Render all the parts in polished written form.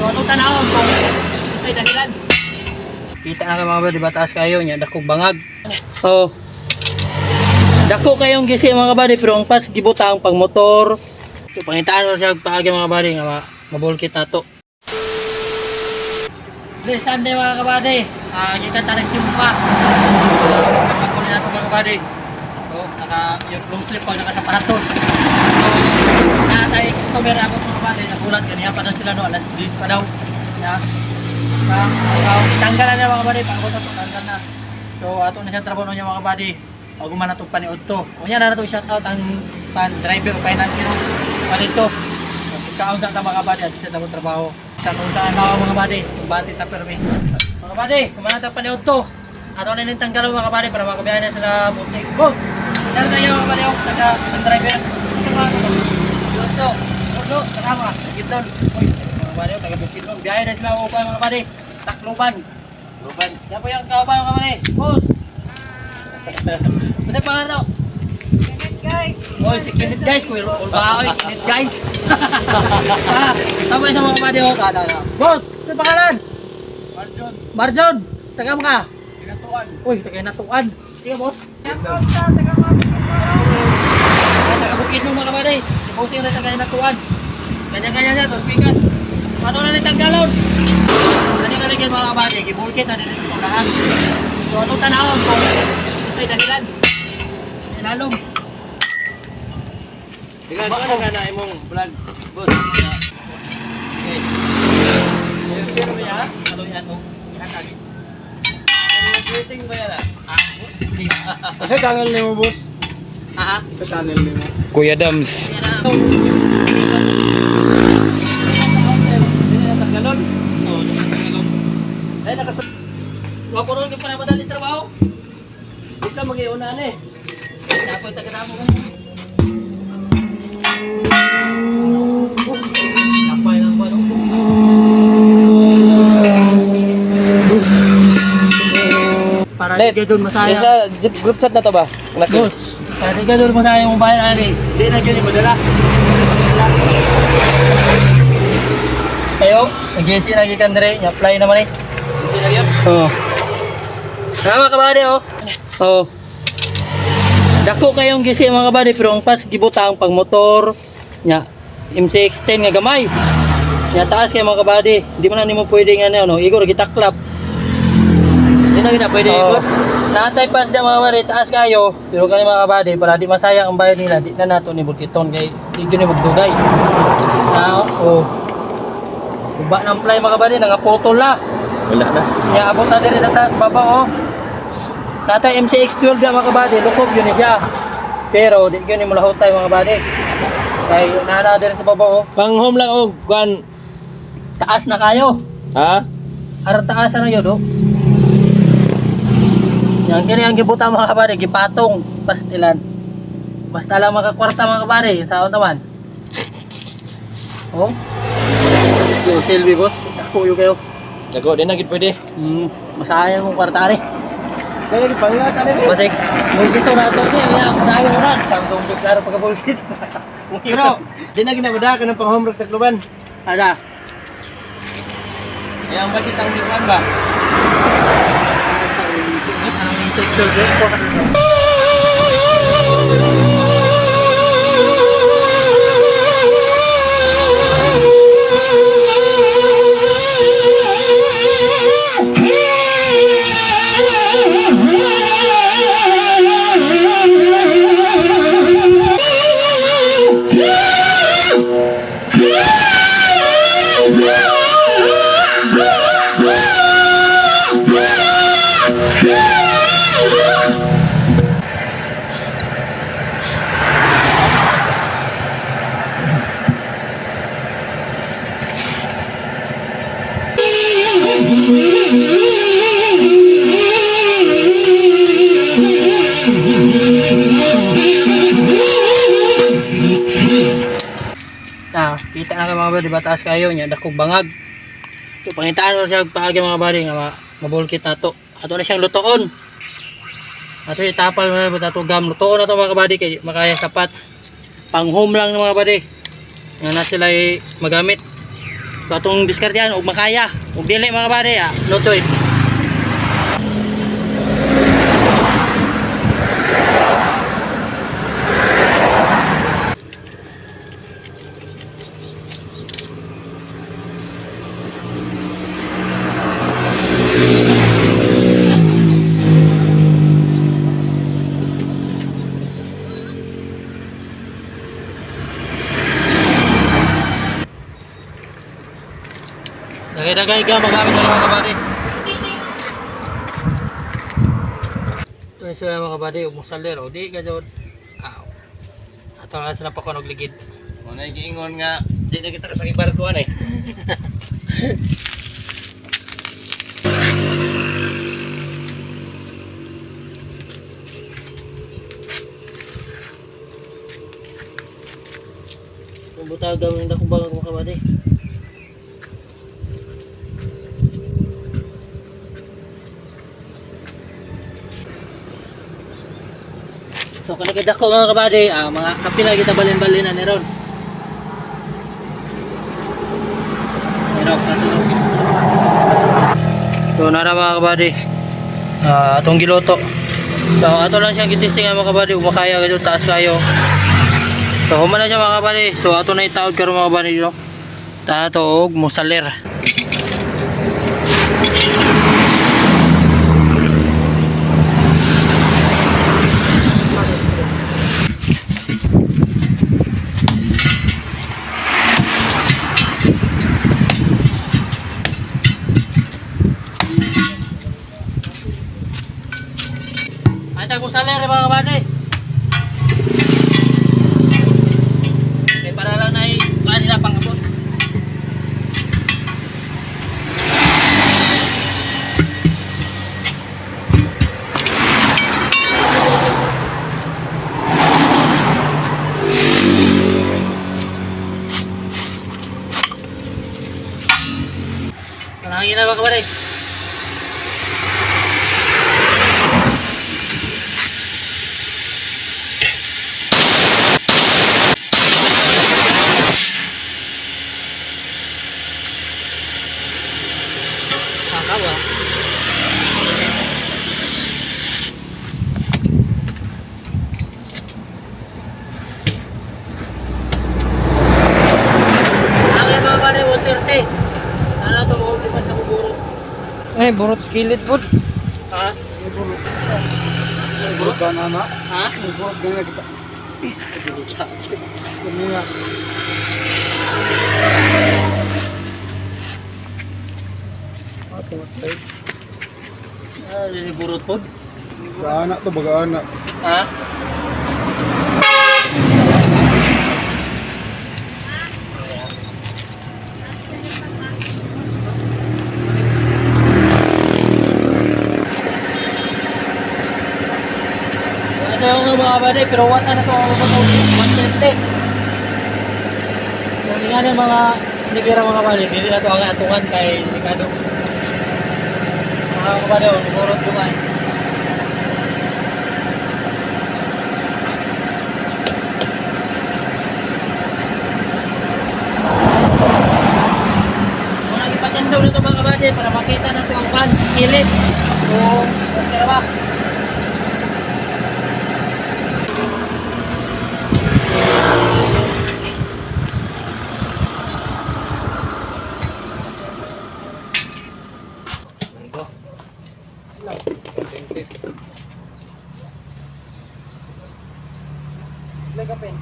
So atong tanawon kung ay dahilan. Kita na kayo mga buddy, bataas kayo nya dakog bangag. Oh. Dako kayong gisi mga buddy, pero ang pas gibutang pang motor. So pangitaan mo siya paagi mga buddy nga mabulkit nato. Di Sunday mga kabady, kita tanig simpa. Pagkunin nato mga kabady. So yung long sleeve pag nakasapatos. So tayo customer ako mga kabady, nagulat kaniya pa na sila no, alas 10 pa daw. Yeah. Tanggalan na mga kabady, pag ako tanggal na. So ato na siya trabaho niya mga kabady. Pag umanatog paniod to. Unya na nato shout out ang driver o finance kino panito. Ikaw sa mga kabady at siya tamo trabaho. Sa kung saan ako mga kabady, bati ta permi. Mga kabady, umanatog paniod to. Ato na ning tanggal mga kabady para makabiyahe na sila busing. Boss, dala tayo mga kabady og sa driver. Luto. Luto, tama. Gitol. Oy, mga kabady, taga-bukid mo. Biyahe na sila og mga kabady. Takloban. Takloban. Yan po yung kaban mga kabady. Boss. Kasi pangalan ako. Kinit guys. Oy, si Kinit guys. Kuya Ulbaoy, Kinit guys. Tama sa mga kabady ko. Boss, kasi pangalan? Marjon. Marjon. Taga mo ka? Kinatuan. Uy, taga Kinatuan. Sige boss. Taga sa taga Bukid mo mga kabady. Bossing na taga Kinatuan. Ganyan-ganyan na, pikas. Pato na rin tanggalon. Ano ka ligyan mga kabady? Gibulkit na dito sa lahat. So, atong tanawon kung ay dahilan. Ilalong. Ikaw, ano nga na imong vlog, boss? Okay. Sino ba yan? Ano yan o? Ihatag. Dressing ba yan ah? Hindi. Kasi channel ni mo, boss. Ha? Ito channel ni mo. Kuya Dams. Yan na. Tanggalon? Oo, nagsasagalong. Ay, nakasunod. Wapuron ka pa na madali trabaho. Dito mag-iunan eh. Dapat taga-damo ka. Kapay lang ba nung? Para di ka doon masaya. Sa group chat na to ba? Boss, para di ka doon masaya yung bayan ani. Di na dyan yung madala. Ayo, nag-GC lagi ka Andre. I-apply naman eh. Kasi na yan? Oo. Tama kabady oh. Oo. Dako kayong gisi mga kabady, pero ang pas gibutang pang motor nya MC-X10 nga gamay. Nya taas kay mga kabady. Di man na nimo pwede nga ano, igor gitaklap. Hindi na gina pwede boss. Natay pas di mga kabady, taas kayo. Pero kani mga kabady, para di masayang ang bayad nila, di na nato ni bulkiton kay di gyud ni bugdugay. Now, oh. Uba ng fly mga kabady, nangaputol na. Wala na. Nya abot na diri sa baba oh. Tatay MC-X12 di mga kabady, lukob yun siya. Pero di yun yung mulahutay mga kabady. Kaya naana din sa baba oh. Pang home lang oh, kuan. Taas na kayo. Ha? Ara taas na yun oh. Yan kini ang gibuta mga kabady, gipatong pastilan. Basta lang makakwarta mga kabady, saon naman. Oh. Yo Silvi boss, ako yung kayo. Dago din na gid pwede. Masayan mong kwarta rin. Kaya di pala tali mo. Basik, bulkit to nato niya, ya, dayo ran, samtong klaro pagka bulkit. Pero di na ginabada ka ng pang home takloban. Ada. Kaya ang budget ang liwan ba? Ang sector dito. Kita na kayo mga buddy, bataas kayo nya dakog bangag. So pangitaan mo siya paagi mga buddy nga mabulkit nato. Ato na siyang lutoon. Ato itapal mo na to gam lutoon na to mga buddy kay makaya sapats. Pang home lang ng mga buddy. Nga na sila magamit. So atong diskartehan og makaya, ug dili mga kabady, no choice. Dagay-dagay ka magamit ng mga kabady. Ito yung sila mga kabady, umusalir o di ka dyan. Ato nga sila pa kunog ligid. Muna giingon nga, di na kita kasakit barkuan eh. Kung buta gawin na kung bagang mga kabady. So kanagad ako mga kabady, mga kapila kita balin-balin na ni Ron. So nara mga kabady, atong giluto. So ato lang siyang gitisting mga kabady, umakaya gito taas kayo. So human na siya mga kabady. So ato na itaod karon mga kabady dito. Tato og mosaler. Anta ko saler mga kabady. Para lang na sila pangabot. Panangin na ba kabady? Kawa. Ang mga pare water te. Ano to uli pa sa burot. Eh, burot skillet po. Ha? Burot banana. Ha? Burot ganyan kita. Ganyan. Ini burot po. Anak to baga anak. Ha? Kasi ako nga mga kabady, pero what na ito ako sa mantente. Kung nga ng mga nigira mga kabady, hindi na ito ang atungan kay Ricardo. Mga kabady, nagurot duman. Kung nagipatyandaw na ito mga kabady, para makita na ito ang pan, kilit. Kung okay ba? Legapin.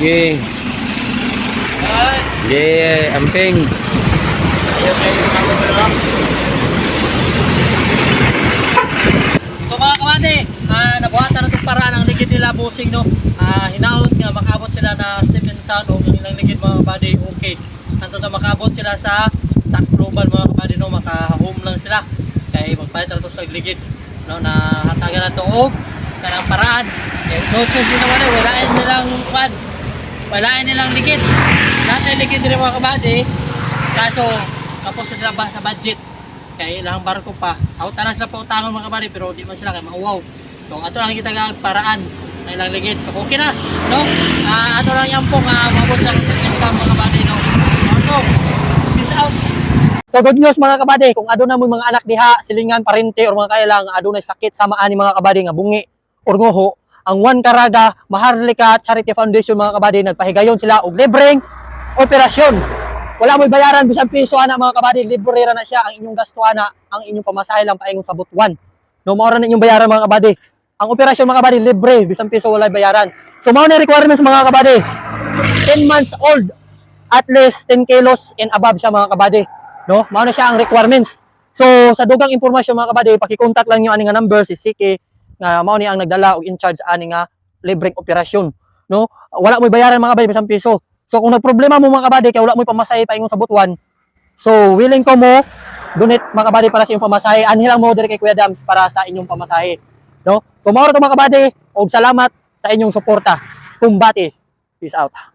Okay. Yeah, amping. Ayaw kayo yung mga kabady. So mga kabady, nabuhatan na itong paraan ang ligid nila busing no. Hinaot nga makabot sila na 7 sound o ang ilang ligid mga kabady okay. Tanto na makabot sila sa Tacloban mga kabady no, maka-home lang sila. Kaya magpalit na ito sa ligid no, na hatagan na ito og kanang paraan. Kaya no choice din naman walain nilang quad. Walain nilang ligid. Lahat ay ligid din mga kabady. Kaso kapos sila ba sa budget. kay ilang barko pa. Out na sila pa utangon mga kabady pero di man sila kay mauwaw. So ato lang kita paraan na ilang ligid. So okay na, no? Ato lang yang pong mabot lang sa income mga kabady, no? So, peace out. So good news mga kabady, kung aduna mo mga anak diha, silingan, parente or mga kailang adunay sakit sama ani mga kabady nga bungi or nguho, ang One Caraga Maharlika Charity Foundation mga kabady nagpahigayon sila og libreng operasyon. Wala mo'y bayaran bisan piso ana mga kabady, libre ra na siya. Ang inyong gasto ana, ang inyong pamasahe lang paingon sa butuan. No, mao ra na inyong bayaran mga kabady. Ang operasyon mga kabady libre, bisan piso wala bayaran. So mao na requirements mga kabady. 10 months old, at least 10 kilos and above siya mga kabady. No, mao na siya ang requirements. So sa dugang impormasyon mga kabady, paki-contact lang niyo ani nga number si Siki nga mao ni ang nagdala og in charge ani nga libreng operasyon. No, wala mo'y bayaran mga kabady bisan piso. So kung nagproblema mo mga kabady kay wala mo'y pamasahe paingon sa butuan, so willing ko mo donate mga kabady para sa inyong pamasahe. Anhi lang mo dire kay Kuya Dams para sa inyong pamasahe. No? So mao ra to mga kabady og salamat sa inyong suporta. Kumbati. Peace out.